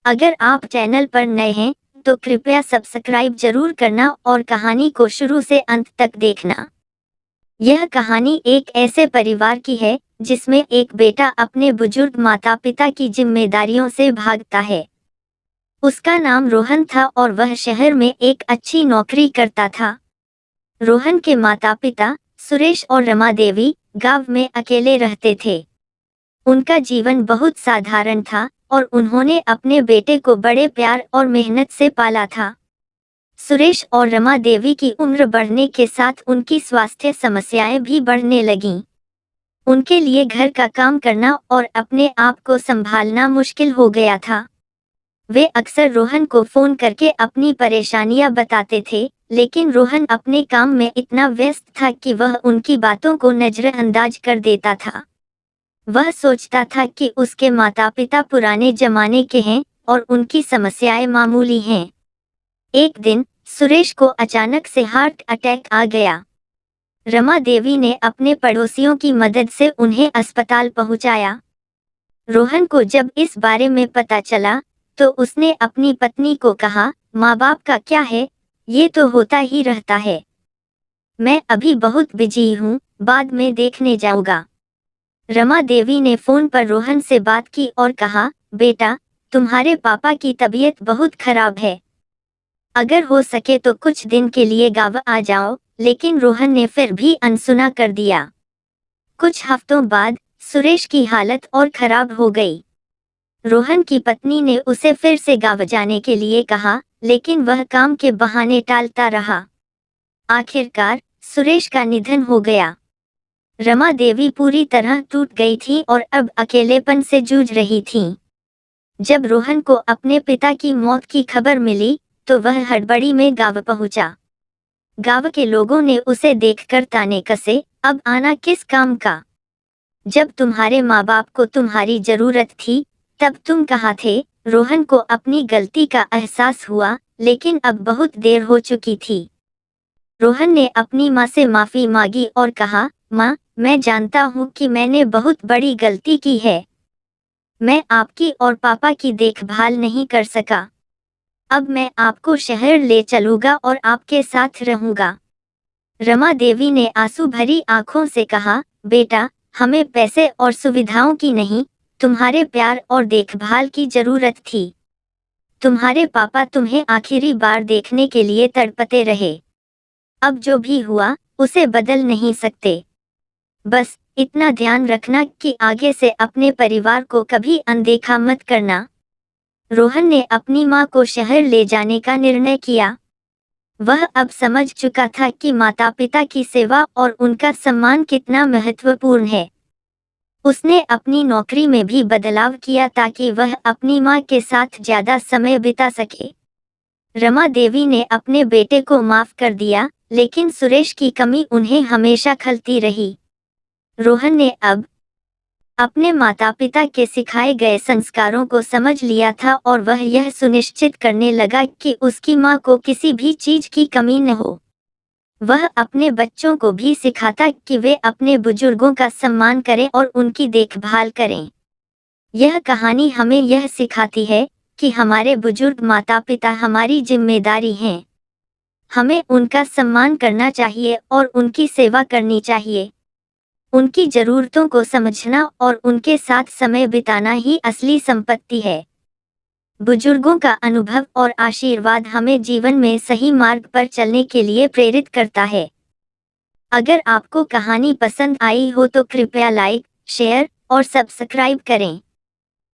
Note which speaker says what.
Speaker 1: अगर आप चैनल पर नए हैं तो कृपया सब्सक्राइब जरूर करना और कहानी को शुरू से अंत तक देखना। यह कहानी एक ऐसे परिवार की है जिसमें एक बेटा अपने बुजुर्ग माता पिता की जिम्मेदारियों से भागता है। उसका नाम रोहन था और वह शहर में एक अच्छी नौकरी करता था। रोहन के माता पिता सुरेश और रमा देवी गांव में अकेले रहते थे। उनका जीवन बहुत साधारण था और उन्होंने अपने बेटे को बड़े प्यार और मेहनत से पाला था। सुरेश और रमा देवी की उम्र बढ़ने के साथ उनकी स्वास्थ्य समस्याएं भी बढ़ने लगीं। उनके लिए घर का काम करना और अपने आप को संभालना मुश्किल हो गया था। वे अक्सर रोहन को फोन करके अपनी परेशानियां बताते थे, लेकिन रोहन अपने काम में इतना व्यस्त था कि वह उनकी बातों को नजरअंदाज कर देता था। वह सोचता था कि उसके माता पिता पुराने जमाने के हैं और उनकी समस्याएं मामूली हैं। एक दिन सुरेश को अचानक से हार्ट अटैक आ गया। रमा देवी ने अपने पड़ोसियों की मदद से उन्हें अस्पताल पहुंचाया। रोहन को जब इस बारे में पता चला तो उसने अपनी पत्नी को कहा, माँ बाप का क्या है, ये तो होता ही रहता है। मैं अभी बहुत बिजी हूँ, बाद में देखने जाऊंगा। रमा देवी ने फोन पर रोहन से बात की और कहा, बेटा, तुम्हारे पापा की तबीयत बहुत खराब है। अगर हो सके तो कुछ दिन के लिए गाँव आ जाओ, लेकिन रोहन ने फिर भी अनसुना कर दिया। कुछ हफ्तों बाद सुरेश की हालत और खराब हो गई। रोहन की पत्नी ने उसे फिर से गाँव जाने के लिए कहा, लेकिन वह काम के बहाने टालता रहा। आखिरकार सुरेश का निधन हो गया। रमा देवी पूरी तरह टूट गई थी और अब अकेलेपन से जूझ रही थी। जब रोहन को अपने पिता की मौत की खबर मिली तो वह हड़बड़ी में गाँव पहुंचा। गाँव के लोगों ने उसे देखकर ताने कसे, अब आना किस काम का? जब तुम्हारे माँ बाप को तुम्हारी जरूरत थी तब तुम कहाँ थे? रोहन को अपनी गलती का एहसास हुआ, लेकिन अब बहुत देर हो चुकी थी। रोहन ने अपनी माँ से माफी मांगी और कहा, माँ, मैं जानता हूँ कि मैंने बहुत बड़ी गलती की है। मैं आपकी और पापा की देखभाल नहीं कर सका। अब मैं आपको शहर ले चलूंगा और आपके साथ रहूंगा। रमा देवी ने आंसू भरी आंखों से कहा, बेटा, हमें पैसे और सुविधाओं की नहीं, तुम्हारे प्यार और देखभाल की जरूरत थी। तुम्हारे पापा तुम्हें आखिरी बार देखने के लिए तड़पते रहे। अब जो भी हुआ उसे बदल नहीं सकते। बस इतना ध्यान रखना कि आगे से अपने परिवार को कभी अनदेखा मत करना। रोहन ने अपनी माँ को शहर ले जाने का निर्णय किया। वह अब समझ चुका था कि माता पिता की सेवा और उनका सम्मान कितना महत्वपूर्ण है। उसने अपनी नौकरी में भी बदलाव किया ताकि वह अपनी माँ के साथ ज्यादा समय बिता सके। रमा देवी ने अपने बेटे को माफ कर दिया, लेकिन सुरेश की कमी उन्हें हमेशा खलती रही। रोहन ने अब अपने माता पिता के सिखाए गए संस्कारों को समझ लिया था और वह यह सुनिश्चित करने लगा कि उसकी माँ को किसी भी चीज की कमी न हो। वह अपने बच्चों को भी सिखाता कि वे अपने बुजुर्गों का सम्मान करें और उनकी देखभाल करें। यह कहानी हमें यह सिखाती है कि हमारे बुजुर्ग माता पिता हमारी जिम्मेदारी हैं। हमें उनका सम्मान करना चाहिए और उनकी सेवा करनी चाहिए। उनकी जरूरतों को समझना और उनके साथ समय बिताना ही असली संपत्ति है। बुजुर्गों का अनुभव और आशीर्वाद हमें जीवन में सही मार्ग पर चलने के लिए प्रेरित करता है। अगर आपको कहानी पसंद आई हो तो कृपया लाइक, शेयर और सब्सक्राइब करें।